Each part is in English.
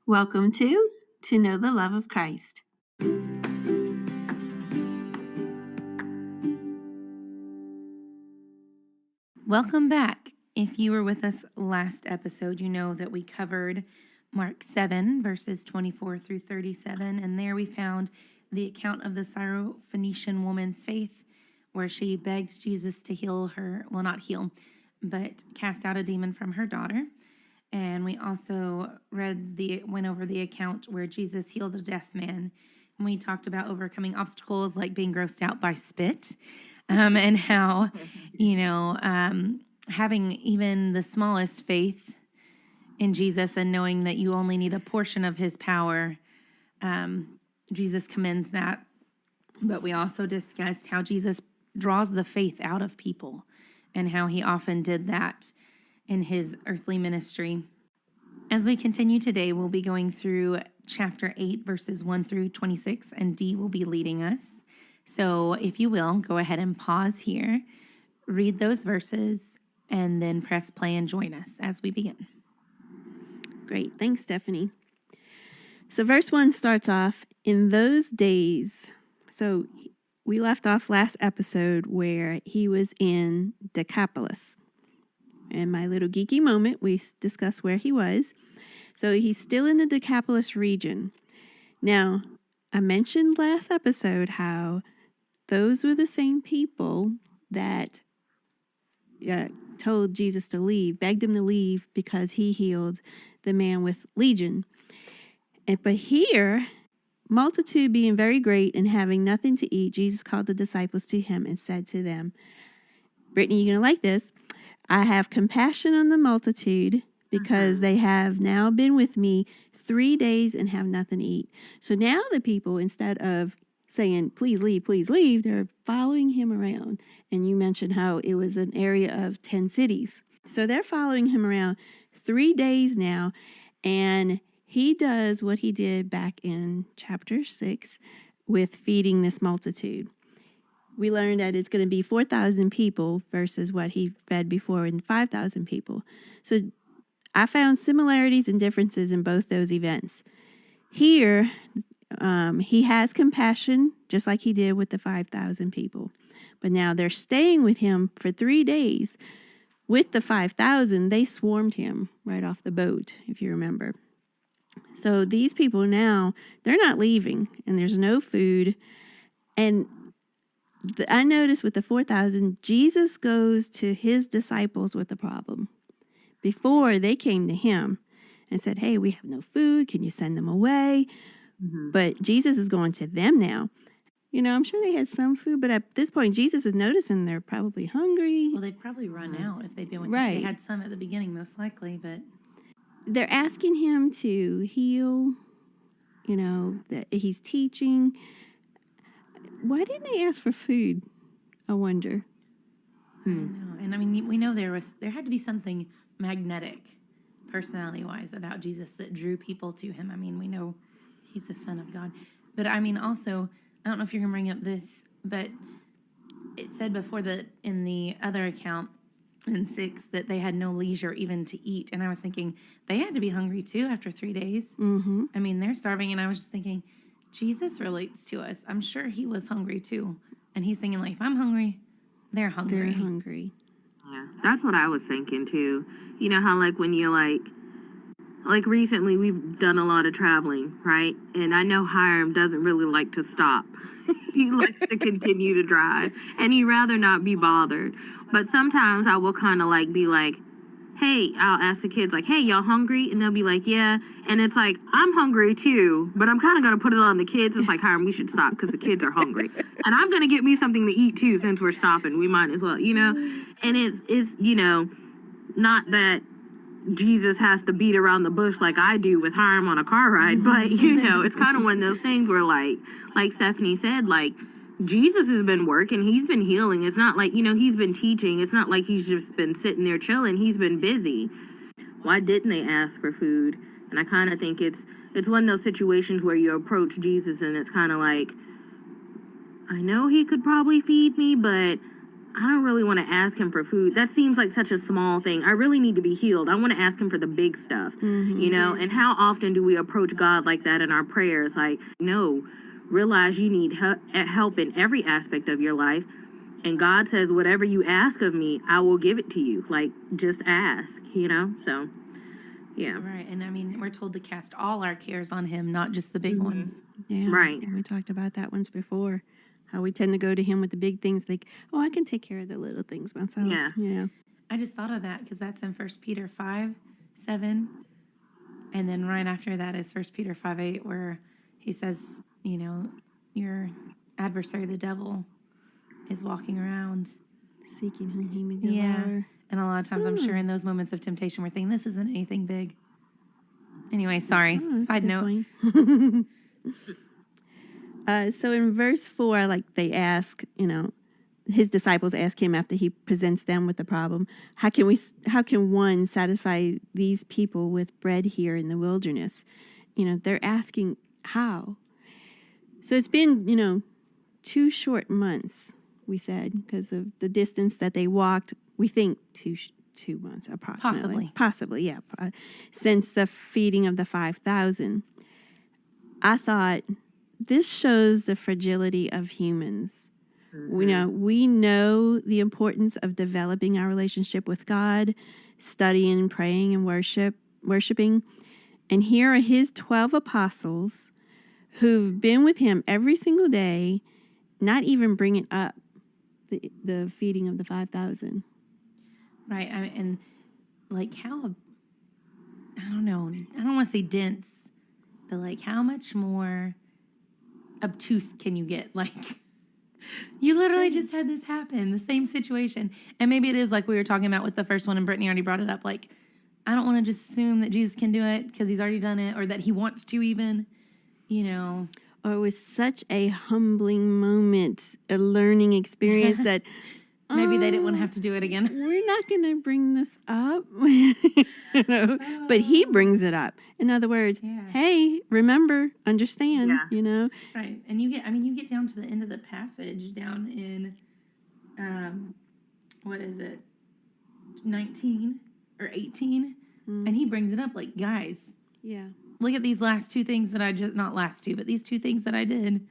Welcome To Know the Love of Christ. Welcome back. If you were with us last episode, you know that we covered Mark 7, verses 24 through 37, and there we found the account of the Syrophoenician woman's faith, where she begged Jesus to heal her, well, not heal, but cast out a demon from her daughter. And we also went over the account where Jesus healed a deaf man. And we talked about overcoming obstacles like being grossed out by spit, and how, having even the smallest faith in Jesus and knowing that you only need a portion of his power, Jesus commends that. But we also discussed how Jesus draws the faith out of people and how he often did that in his earthly ministry. As we continue today, we'll be going through chapter 8, verses 1 through 26, and Dee will be leading us. So if you will, go ahead and pause here, read those verses, and then press play and join us as we begin. Great. Thanks, Stephanie. So verse 1 starts off, in those days. So we left off last episode where he was in Decapolis. In my little geeky moment, we discussed where he was. So he's still in the Decapolis region. Now, I mentioned last episode how those were the same people that told Jesus to leave, begged him to leave because he healed the man with legion. But here, multitude being very great and having nothing to eat, Jesus called the disciples to him and said to them, Brittany, you're going to like this. I have compassion on the multitude because they have now been with me 3 days and have nothing to eat. So now the people, instead of saying, please leave, they're following him around. And you mentioned how it was an area of 10 cities. So they're following him around 3 days now. And he does what he did back in chapter 6 with feeding this multitude. We learned that it's going to be 4,000 people versus what he fed before in 5,000 people. So I found similarities and differences in both those events. Here, he has compassion, just like he did with the 5,000 people. But now they're staying with him for 3 days. With the 5,000, they swarmed him right off the boat, if you remember. So these people now, they're not leaving, and there's no food. And I noticed with the 4,000, Jesus goes to his disciples with the problem. Before, they came to him and said, hey, we have no food. Can you send them away? Mm-hmm. But Jesus is going to them now. I'm sure they had some food, but at this point, Jesus is noticing they're probably hungry. Well, they've probably run out if they've been with right. him. They had some at the beginning, most likely, but they're asking him to heal, that he's teaching. Why didn't they ask for food? I wonder. I know. And we know there had to be something magnetic, personality-wise, about Jesus that drew people to him. We know he's the Son of God. But also, I don't know if you're going to bring up this, but it said before that in the other account in 6 that they had no leisure even to eat. And I was thinking, they had to be hungry too after 3 days. Mm-hmm. They're starving, and I was just thinking, Jesus relates to us. I'm sure he was hungry too. And he's thinking, if I'm hungry, they're hungry. They're hungry. Yeah, that's what I was thinking too. You know how when you're recently we've done a lot of traveling, right? And I know Hiram doesn't really like to stop. He likes to continue to drive, and he'd rather not be bothered. But sometimes I will kind of be like, hey, I'll ask the kids, hey, y'all hungry? And they'll be like, yeah. And it's I'm hungry too, but I'm kind of going to put it on the kids. It's Hiram, we should stop because the kids are hungry. And I'm going to get me something to eat too since we're stopping. We might as well, And it's not that Jesus has to beat around the bush like I do with Hiram on a car ride, but, it's kind of one of those things where, like Stephanie said, Jesus has been working. He's been healing. It's not he's been teaching. It's not like he's just been sitting there chilling. He's been busy. Why didn't they ask for food? And I kind of think it's one of those situations where you approach Jesus and it's kind of I know he could probably feed me, but I don't really want to ask him for food. That seems like such a small thing. I really need to be healed. I want to ask him for the big stuff, you know? And how often do we approach God like that in our prayers? Like, no, realize you need help in every aspect of your life. And God says, whatever you ask of me, I will give it to you. Like, just ask, you know? So, yeah. Right. And I mean, we're told to cast all our cares on him, not just the big ones. Yeah. Right. And we talked about that once before. How we tend to go to him with the big things, like, oh, I can take care of the little things myself. Yeah. Yeah. I just thought of that because that's in 1 Peter 5:7. And then right after that is 1 Peter 5:8, where he says, you know, your adversary, the devil, is walking around. Seeking whom he may devour. Yeah. And a lot of times I'm sure in those moments of temptation, we're thinking, this isn't anything big. Anyway, sorry. Oh, that's a Side good note. point. So in verse 4, like they ask, you know, his disciples ask him after he presents them with the problem, how can one satisfy these people with bread here in the wilderness? You know, they're asking how. So it's been, you know, 2 short months, we said, because of the distance that they walked. We think 2 months approximately. Possibly, yeah. Since the feeding of the 5,000. I thought this shows the fragility of humans. We know the importance of developing our relationship with God, studying, praying, and worshiping. And here are his 12 apostles who've been with him every single day, not even bringing up the feeding of the 5,000. Right. And like how, I don't know, I don't want to say dense, but like how much more obtuse can you get? Like, you literally just had this happen, the same situation. And maybe it is like we were talking about with the first one, and Brittany already brought it up. Like, I don't want to just assume that Jesus can do it because he's already done it, or that he wants to even, you know. Or it was such a humbling moment, a learning experience that maybe they didn't want to have to do it again. We're not going to bring this up. You know? But he brings it up. In other words, hey, remember, understand, you know. Right. And you get down to the end of the passage down in, what is it, 19 or 18? And he brings it up like, guys. Yeah. Look at these last 2 things that I just, not last 2, but these 2 things that I did.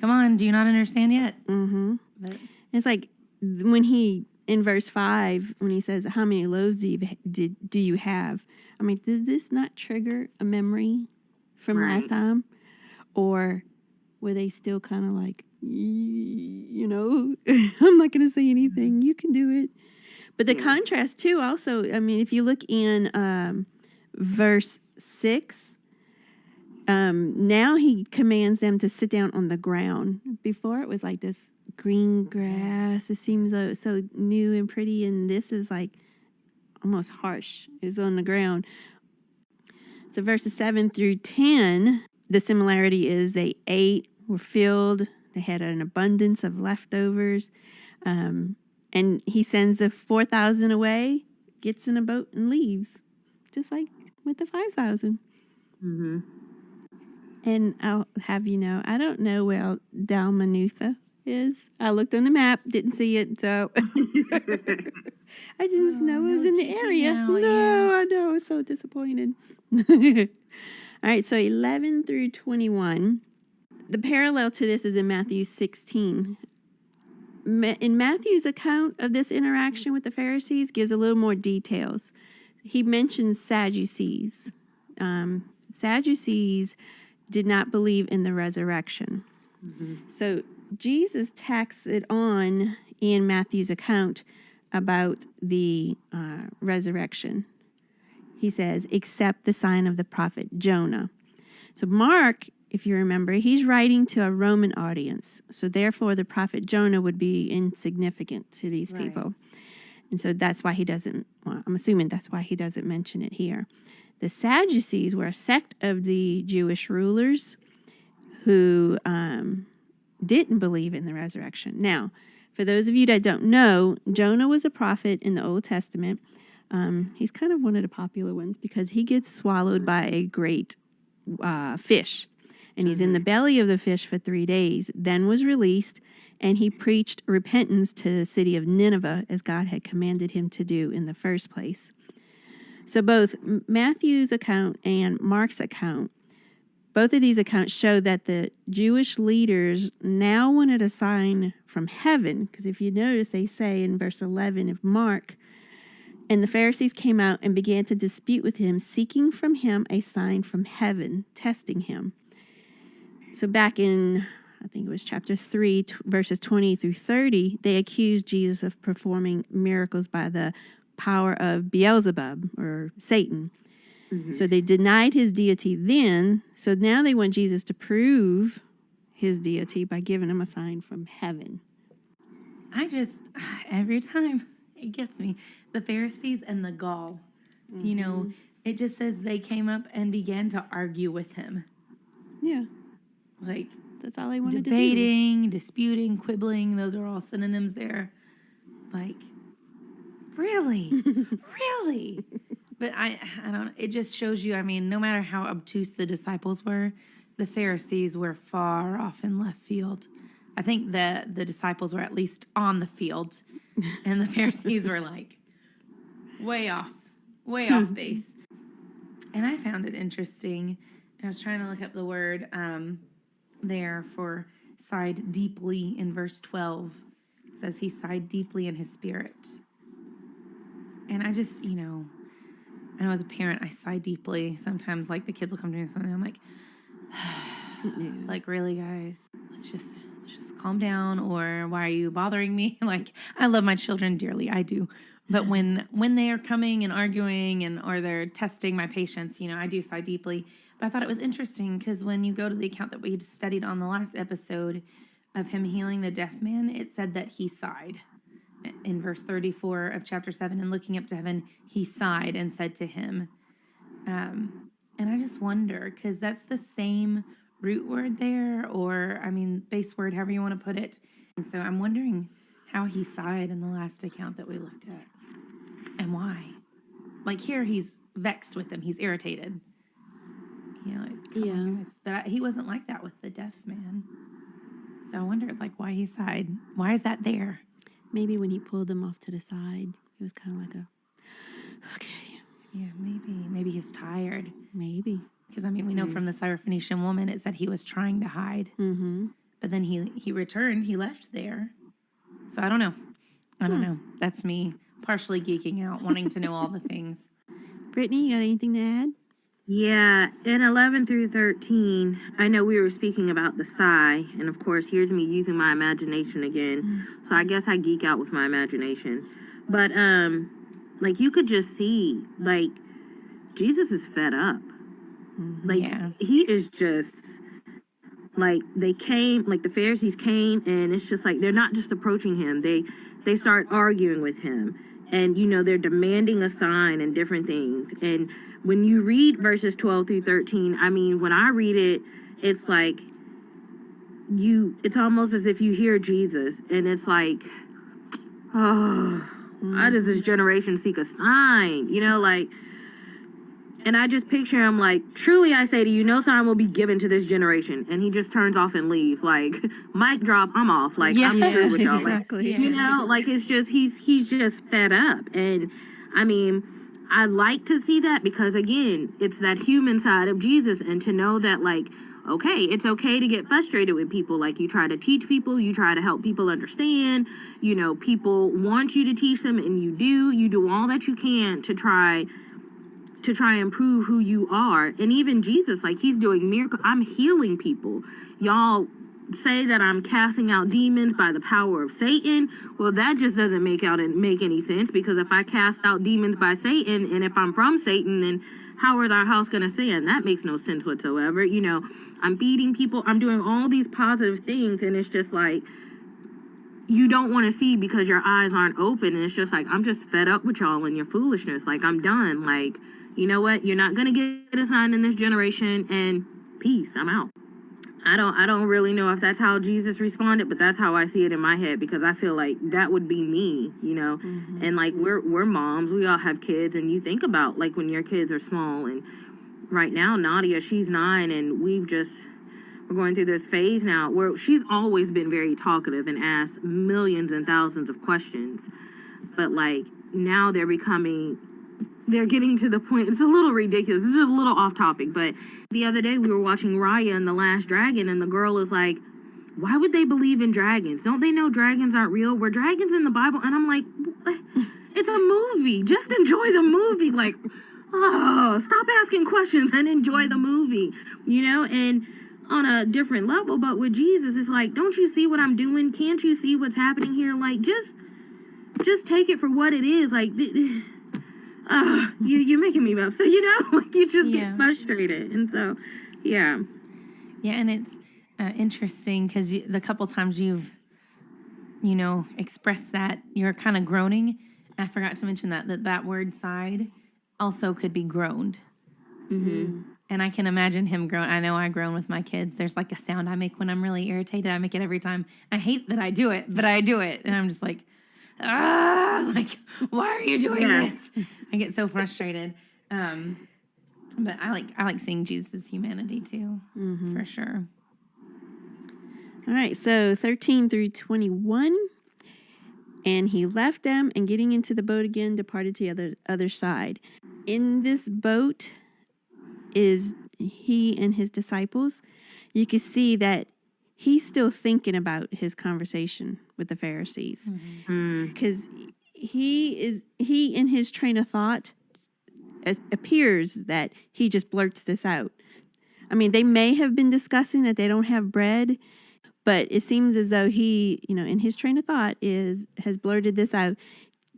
Come on, do you not understand yet? Mm-hmm. But it's like when he, in verse 5, when he says, how many loaves do you have? I mean, did this not trigger a memory from last time? Or were they still kind of like, you know, I'm not going to say anything. You can do it. But the contrast, too, also, I mean, if you look in verse 6, now he commands them to sit down on the ground. Before it was like this green grass. It seems so new and pretty, and this is like almost harsh. It's on the ground. So verses 7 through 10, the similarity is they ate, were filled, they had an abundance of leftovers, and he sends the 4,000 away, gets in a boat, and leaves, just like with the 5,000. Mm-hmm. And I'll have you know, I don't know where Dalmanutha is. I looked on the map, didn't see it, so I just know it was in the area. I know, I was so disappointed. All right, so 11 through 21. The parallel to this is in Matthew 16. In Matthew's account of this interaction with the Pharisees gives a little more details. He mentions Sadducees. Sadducees did not believe in the resurrection. Mm-hmm. So Jesus tacks it on in Matthew's account about the resurrection. He says, except the sign of the prophet Jonah. So Mark, if you remember, he's writing to a Roman audience. So therefore, the prophet Jonah would be insignificant to these people. And so that's why he doesn't, well, I'm assuming that's why he doesn't mention it here. The Sadducees were a sect of the Jewish rulers who didn't believe in the resurrection. Now, for those of you that don't know, Jonah was a prophet in the Old Testament. He's kind of one of the popular ones because he gets swallowed by a great fish. And he's in the belly of the fish for 3 days, then was released, and he preached repentance to the city of Nineveh as God had commanded him to do in the first place. So both Matthew's account and Mark's account, both of these accounts show that the Jewish leaders now wanted a sign from heaven, because if you notice, they say in verse 11 of Mark, and the Pharisees came out and began to dispute with him, seeking from him a sign from heaven, testing him. So back in, I think it was chapter 3, verses 20 through 30, they accused Jesus of performing miracles by the power of Beelzebub, or Satan. So they denied his deity then. So now they want Jesus to prove his deity by giving him a sign from heaven. Every time it gets me, the Pharisees and the gall, you know, it just says they came up and began to argue with him. Yeah. Like, that's all they wanted to do. Debating, disputing, quibbling, those are all synonyms there. Like, really? Really? But I don't, it just shows you, I mean, no matter how obtuse the disciples were, the Pharisees were far off in left field. I think the disciples were at least on the field, and the Pharisees were like way off base. And I found it interesting. I was trying to look up the word there for sighed deeply in verse 12. It says he sighed deeply in his spirit. And I just, you know, I know as a parent, I sigh deeply. Sometimes, like, the kids will come to me with something, I'm like, like, really, guys? Let's just calm down, or why are you bothering me? Like, I love my children dearly, I do. But when they are coming and arguing or they're testing my patience, you know, I do sigh deeply. But I thought it was interesting because when you go to the account that we studied on the last episode of him healing the deaf man, it said that he sighed. In verse 34 of chapter 7, and looking up to heaven, he sighed and said to him. And I just wonder, because that's the same root word there, or, I mean, base word, however you want to put it. And so I'm wondering how he sighed in the last account that we looked at, and why. Like, here, he's vexed with him. He's irritated. You know, like, come on, guys. But he wasn't like that with the deaf man. So I wondered, like, why he sighed. Why is that there? Maybe when he pulled him off to the side, it was kind of like okay. Yeah, maybe he's tired. Maybe. Because, I mean, we know from the Syrophoenician woman, it said he was trying to hide. Mm-hmm. But then he returned. He left there. So I don't know. I don't know. That's me partially geeking out, wanting to know all the things. Brittany, you got anything to add? Yeah, in 11 through 13, I know we were speaking about the sigh, and of course, here's me using my imagination again. So I guess I geek out with my imagination. But, like, you could just see, like, Jesus is fed up. Like, he is just, like, the Pharisees came, and it's just like, they're not just approaching him. They start arguing with him. And, you know, they're demanding a sign and different things. And when you read verses 12 through 13, I mean, when I read it, it's like it's almost as if you hear Jesus. And it's like, oh, why does this generation seek a sign? You know, like, and I just picture him like, truly I say to you, no sign will be given to this generation. And he just turns off and leaves. Like, mic drop, I'm off. Like, I'm through with y'all. Exactly. Like, you know, like, it's just, he's just fed up. And, I mean, I like to see that because, again, it's that human side of Jesus. And to know that, like, okay, it's okay to get frustrated with people. Like, you try to teach people, you try to help people understand. You know, people want you to teach them, and you do all that you can to try and prove who you are. And even Jesus, like, he's doing miracles. I'm healing people. Y'all say that I'm casting out demons by the power of Satan. Well, that just doesn't make any sense, because if I cast out demons by Satan, and if I'm from Satan, then how is our house going to stand? That makes no sense whatsoever. You know, I'm feeding people. I'm doing all these positive things, and it's just like, you don't want to see because your eyes aren't open. And it's just like, I'm just fed up with y'all and your foolishness. Like, I'm done. Like, you know what? You're not going to get a sign in this generation, and peace. I'm out. I don't really know if that's how Jesus responded, but that's how I see it in my head, because I feel like that would be me, you know. And like, we're moms, we all have kids, and you think about, like, when your kids are small. And right now Nadia, she's 9, and we're going through this phase now where she's always been very talkative and asked millions and thousands of questions. But like now they're getting to the point, it's a little ridiculous. This is a little off topic, but the other day we were watching Raya and the Last Dragon, and the girl is like, why would they believe in dragons? Don't they know dragons aren't real? Were dragons in the Bible? And I'm like, it's a movie. Just enjoy the movie. Like, oh, stop asking questions and enjoy the movie, you know? And on a different level, but with Jesus, it's like, don't you see what I'm doing? Can't you see what's happening here? Like, just take it for what it is. Like, you're making me upset, you know? Like, you just get frustrated. And so, yeah. Yeah, and it's interesting because the couple times you've, expressed that you're kind of groaning. I forgot to mention that word side also could be groaned. Mm-hmm. And I can imagine him groan. I know I groan with my kids. There's like a sound I make when I'm really irritated. I make it every time. I hate that I do it, but I do it. And I'm just like, like, why are you doing this? I get so frustrated. But I like seeing Jesus' humanity too, for sure. All right, so 13 through 21. And he left them and getting into the boat again, departed to the other side. In this boat is he and his disciples. You can see that he's still thinking about his conversation with the Pharisees. Because he in his train of thought, it appears that he just blurts this out. I mean, they may have been discussing that they don't have bread, but it seems as though he, in his train of thought has blurted this out.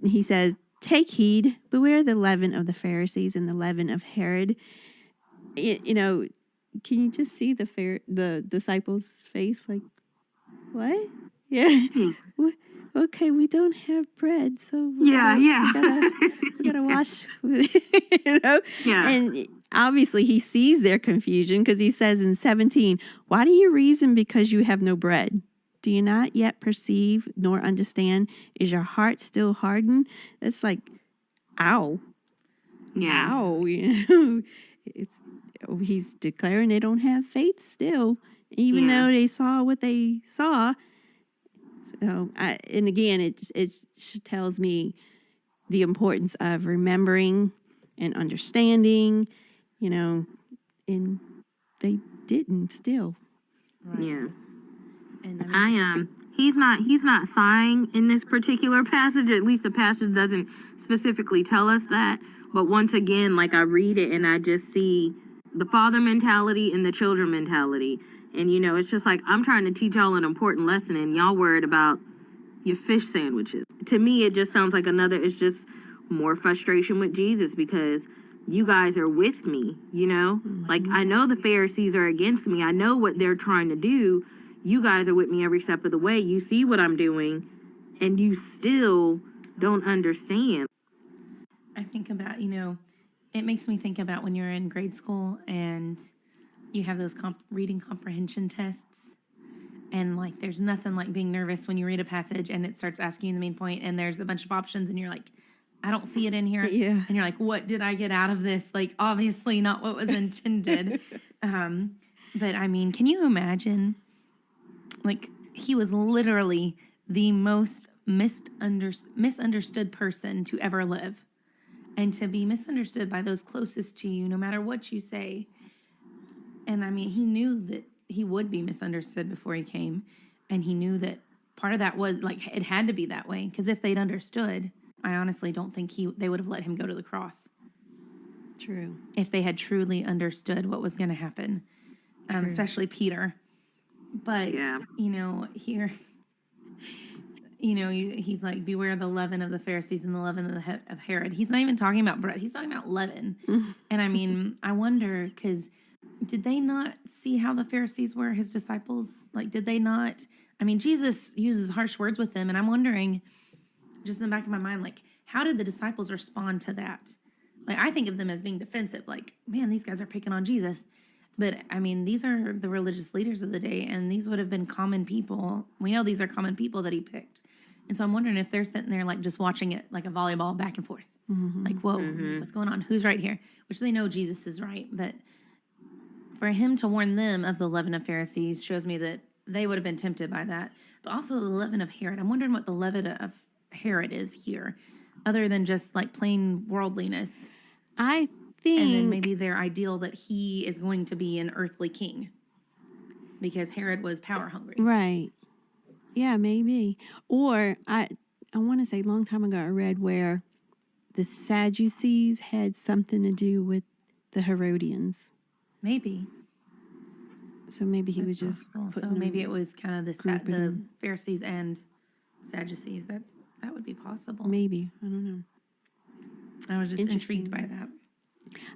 He says, "Take heed, beware the leaven of the Pharisees and the leaven of Herod." Can you just see the disciples' face? Like, what? Yeah. Okay, we don't have bread, so we gotta wash. Yeah. And obviously he sees their confusion because he says in 17, "Why do you reason because you have no bread? Do you not yet perceive nor understand? Is your heart still hardened?" It's like, ow. Yeah. Ow. He's declaring they don't have faith still, even though they saw what they saw. So, and again, it tells me the importance of remembering and understanding, and they didn't still. Right. Yeah. And he's not sighing in this particular passage. At least the passage doesn't specifically tell us that. But once again, like I read it and I just see the father mentality and the children mentality. And, it's just like, I'm trying to teach y'all an important lesson and y'all worried about your fish sandwiches. To me, it just sounds like it's just more frustration with Jesus because you guys are with me, Like, I know the Pharisees are against me. I know what they're trying to do. You guys are with me every step of the way. You see what I'm doing and you still don't understand. I think about, it makes me think about when you're in grade school and you have those reading comprehension tests. And like, there's nothing like being nervous when you read a passage and it starts asking you the main point and there's a bunch of options and you're like, I don't see it in here. Yeah. And you're like, what did I get out of this? Like, obviously not what was intended. But I mean, can you imagine? Like, he was literally the most misunderstood person to ever live. And to be misunderstood by those closest to you, no matter what you say. And I mean, he knew that he would be misunderstood before he came. And he knew that part of that was, like, it had to be that way. Because if they'd understood, I honestly don't think they would have let him go to the cross. True. If they had truly understood what was going to happen. Especially Peter. But, here... he's like, beware the leaven of the Pharisees and the leaven of Herod. He's not even talking about bread. He's talking about leaven. And I mean, I wonder, because did they not see how the Pharisees were, his disciples? Like, did they not? I mean, Jesus uses harsh words with them. And I'm wondering, just in the back of my mind, like, how did the disciples respond to that? Like, I think of them as being defensive. Like, man, these guys are picking on Jesus. But, I mean, these are the religious leaders of the day, and these would have been common people. We know these are common people that he picked. And so I'm wondering if they're sitting there, like, just watching it like a volleyball back and forth. Like, whoa, what's going on? Who's right here? Which they know Jesus is right. But for him to warn them of the leaven of Pharisees shows me that they would have been tempted by that. But also the leaven of Herod. I'm wondering what the leaven of Herod is here, other than just like plain worldliness. I think. And then maybe their ideal that he is going to be an earthly king because Herod was power hungry. Right. Yeah, maybe. Or I want to say a long time ago I read where the Sadducees had something to do with the Herodians. Maybe. So maybe he That's was just possible. So putting maybe them it was kind of the grouping. Pharisees and Sadducees. That would be possible. Maybe. I don't know. I was just Interesting. intrigued by that.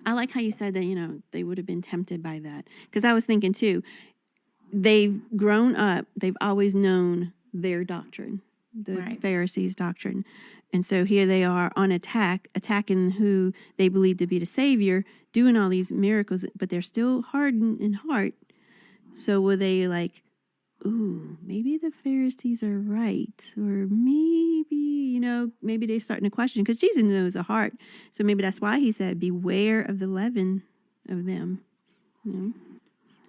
I like how you said that, they would have been tempted by that. Because I was thinking too, they've grown up, they've always known their doctrine, the Right. Pharisees' doctrine. And so here they are on attacking who they believe to be the Savior, doing all these miracles, but they're still hardened in heart. So were they like, ooh, maybe the Pharisees are right? Or maybe they're starting to question, because Jesus knows the heart. So maybe that's why he said, beware of the leaven of them.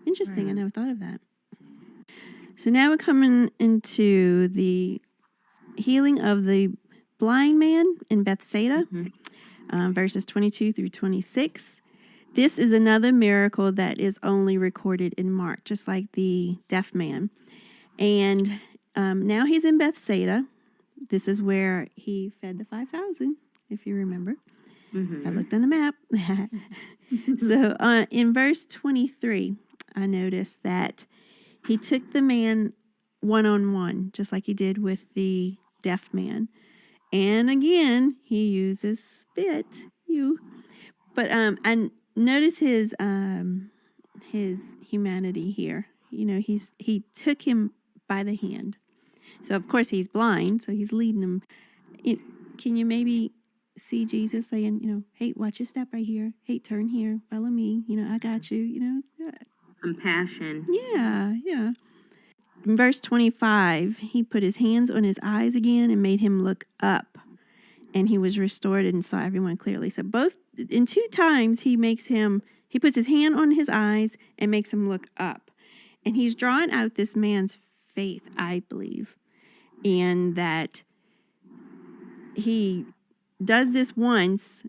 Interesting. Right. I never thought of that. So now we're coming into the healing of the blind man in Bethsaida, verses 22 through 26. This is another miracle that is only recorded in Mark, just like the deaf man. And now he's in Bethsaida. This is where he fed the 5,000, if you remember. I looked on the map. So in verse 23, I noticed that he took the man one-on-one, just like he did with the deaf man. And again, he uses spit. But I notice his humanity here. He took him by the hand. So of course he's blind, so he's leading him. Can you maybe see Jesus saying, hey, watch your step right here. Hey, turn here. Follow me. I got you. Compassion. Yeah. In verse 25, he put his hands on his eyes again and made him look up. And he was restored and saw everyone clearly. So in 2 times, he puts his hand on his eyes and makes him look up. And he's drawing out this man's faith, I believe. And that he does this once,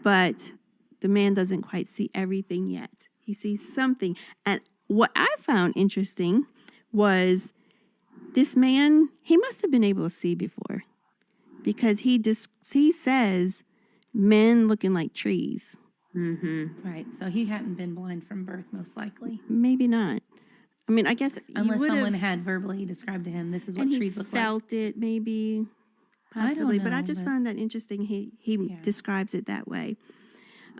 but the man doesn't quite see everything yet. He sees something. And what I found interesting was this man, he must have been able to see before, because he says men looking like trees. Right. So he hadn't been blind from birth, most likely. Maybe not. I mean, I guess unless someone had verbally described to him, this is what trees look like. Felt it, maybe, possibly. But I just found that interesting. He describes it that way.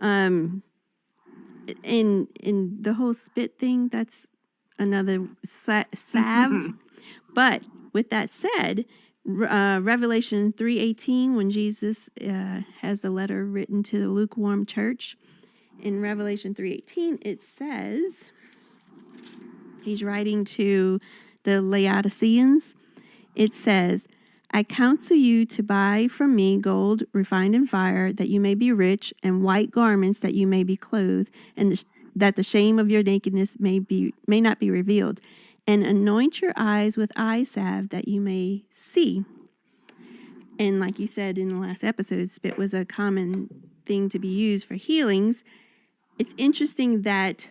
In the whole spit thing, that's another salve. But with that said, Revelation 3:18, when Jesus has a letter written to the lukewarm church, in Revelation 3:18, it says, he's writing to the Laodiceans. It says, I counsel you to buy from me gold refined in fire, that you may be rich, and white garments, that you may be clothed, and that the shame of your nakedness may not be revealed. And anoint your eyes with eye salve, that you may see. And like you said in the last episode, spit was a common thing to be used for healings. It's interesting that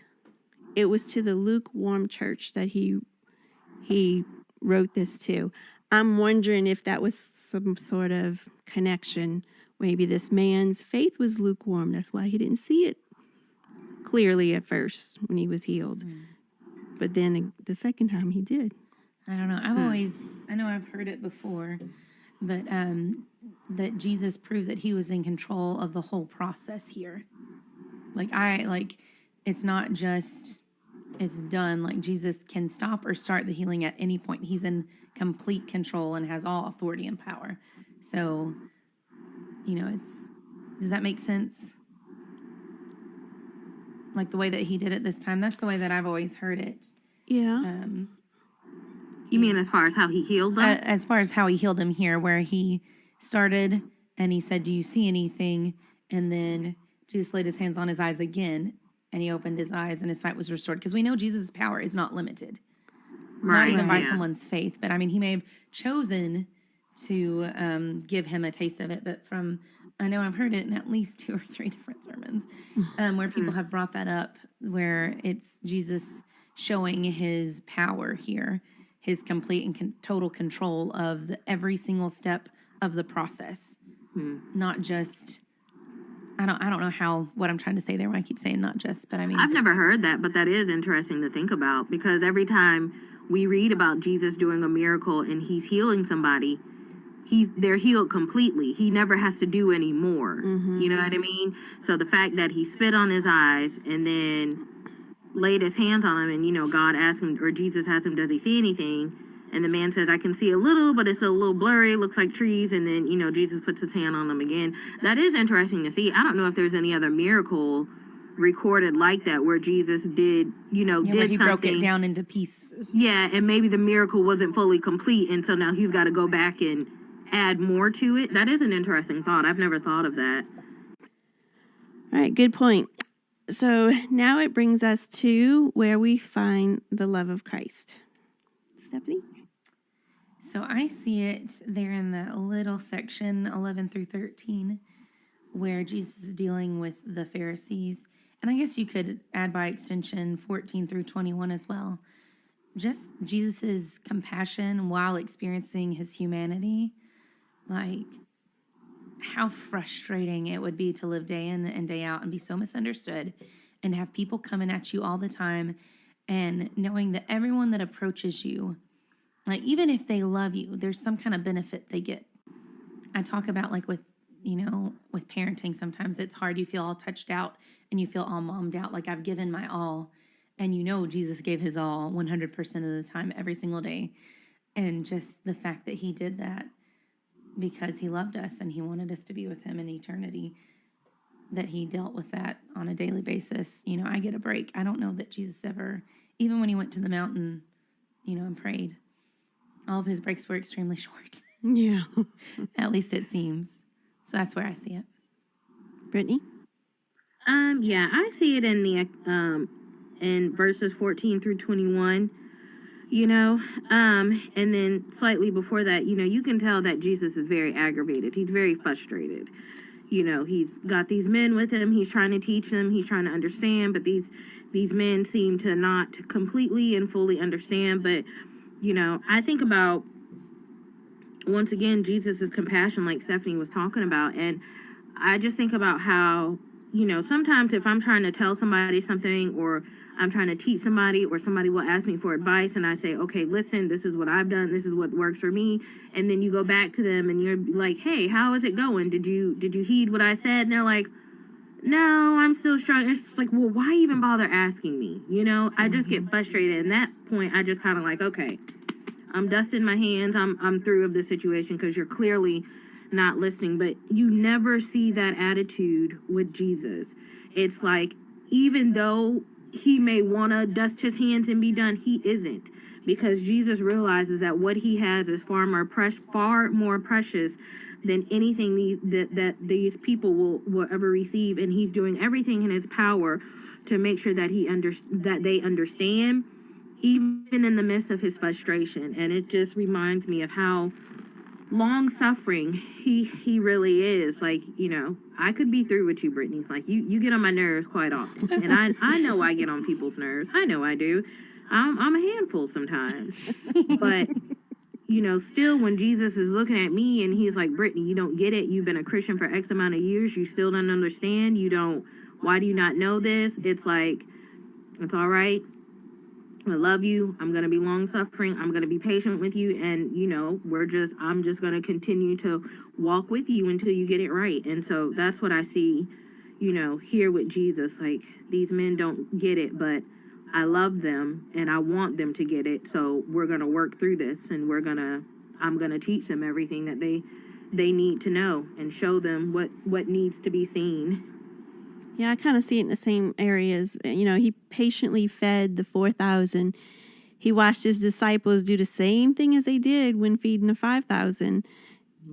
it was to the lukewarm church that he wrote this to. I'm wondering if that was some sort of connection. Maybe this man's faith was lukewarm. That's why he didn't see it clearly at first when he was healed. But then the second time he did. I don't know. I know I've heard it before, but that Jesus proved that he was in control of the whole process here. It's not just, it's done. Like, Jesus can stop or start the healing at any point. He's in complete control and has all authority and power. So, does that make sense? Like the way that he did it this time, that's the way that I've always heard it. Yeah. You mean as far as how he healed them? As far as how he healed him here, where he started and he said, do you see anything? And then Jesus laid his hands on his eyes again. and he opened his eyes and his sight was restored. Because we know Jesus' power is not limited, not Right. even by Yeah. someone's faith. But I mean, he may have chosen to give him a taste of it. But I know I've heard it in at least 2 or 3 different sermons where people have brought that up, where it's Jesus showing his power here, his complete and total control of every single step of the process, not just. I don't know what I'm trying to say there when I keep saying not just, but I mean. I've never heard that, but that is interesting to think about, because every time we read about Jesus doing a miracle and he's healing somebody, they're healed completely. He never has to do any more. You know what I mean? So the fact that he spit on his eyes and then laid his hands on him, and, you know, God asked him, or Jesus asked him, does he see anything? And the man says, I can see a little, but it's a little blurry. It looks like trees. And then, you know, Jesus puts his hand on them again. That is interesting to see. I don't know if there's any other miracle recorded like that where Jesus did, you know, Where did he something. broke it down into pieces. Yeah, and maybe the miracle wasn't fully complete, and so now he's got to go back and add more to it. That is an interesting thought. I've never thought of that. All right, good point. So now it brings us to where we find the love of Christ. Stephanie? So I see it there in the little section 11 through 13 where Jesus is dealing with the Pharisees. And I guess you could add by extension 14 through 21 as well. Just Jesus's compassion while experiencing his humanity. Like how frustrating it would be to live day in and day out and be so misunderstood and have people coming at you all the time and knowing that everyone that approaches you, like, even if they love you, there's some kind of benefit they get. I talk about, like, with parenting, sometimes it's hard. You feel all touched out and you feel all mommed out. Like, I've given my all. And you know Jesus gave his all 100% of the time, every single day. And just the fact that he did that because he loved us and he wanted us to be with him in eternity, that he dealt with that on a daily basis. You know, I get a break. I don't know that Jesus ever, even when he went to the mountain, you know, and prayed, all of his breaks were extremely short. Yeah. At least it seems. So that's where I see it. Brittany? Yeah, I see it in the in verses 14 through 21, you know, and then slightly before that, you know, you can tell that Jesus is very aggravated. He's very frustrated. You know, he's got these men with him. He's trying to teach them. He's trying to understand, but these men seem to not completely and fully understand. But, you know, I think about, once again, Jesus's compassion, like Stephanie was talking about, and I just think about how, you know, sometimes if I'm trying to tell somebody something, or I'm trying to teach somebody, or somebody will ask me for advice, and I say, okay, listen, this is what I've done, this is what works for me, and then you go back to them and you're like, hey, how is it going? Did you heed what I said? And they're like, no, I'm still struggling. It's just like, well, why even bother asking me? You know, I just get frustrated. And at that point, I just kind of like, okay, I'm dusting my hands. I'm through of this situation, because you're clearly not listening. But you never see that attitude with Jesus. It's like, even though he may want to dust his hands and be done, he isn't, because Jesus realizes that what he has is far more precious than anything that these people will ever receive, and he's doing everything in his power to make sure that that they understand, even in the midst of his frustration. And it just reminds me of how long-suffering he really is. Like, you know, I could be through with you, Brittany. Like, you get on my nerves quite often, and I know I get on people's nerves. I know I do. I'm a handful sometimes, but you know, still, when Jesus is looking at me and he's like, Brittany, you don't get it. You've been a Christian for X amount of years. You still don't understand. Why do you not know this? It's like, it's all right. I love you. I'm going to be long suffering. I'm going to be patient with you. And, you know, I'm just going to continue to walk with you until you get it right. And so that's what I see, you know, here with Jesus. Like, these men don't get it, but I love them and I want them to get it. So we're going to work through this, and I'm going to teach them everything that they need to know, and show them what needs to be seen. Yeah, I kind of see it in the same areas. You know, he patiently fed the 4,000. He watched his disciples do the same thing as they did when feeding the 5,000.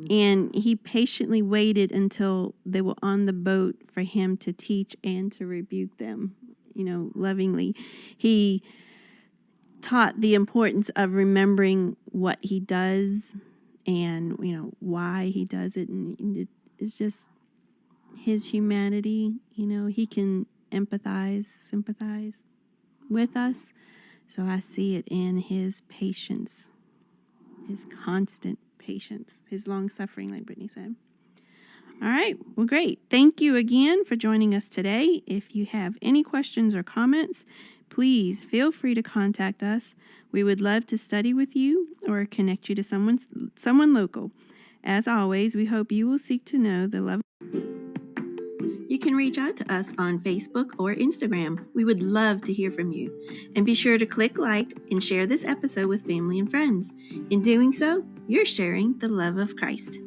And he patiently waited until they were on the boat for him to teach and to rebuke them. lovingly. He taught the importance of remembering what he does and, why he does it. And it's just his humanity. He can empathize, sympathize with us. So I see it in his patience, his constant patience, his long suffering, like Brittany said. All right. Well, great. Thank you again for joining us today. If you have any questions or comments, please feel free to contact us. We would love to study with you or connect you to someone local. As always, we hope you will seek to know the love. You can reach out to us on Facebook or Instagram. We would love to hear from you. And be sure to click like and share this episode with family and friends. In doing so, you're sharing the love of Christ.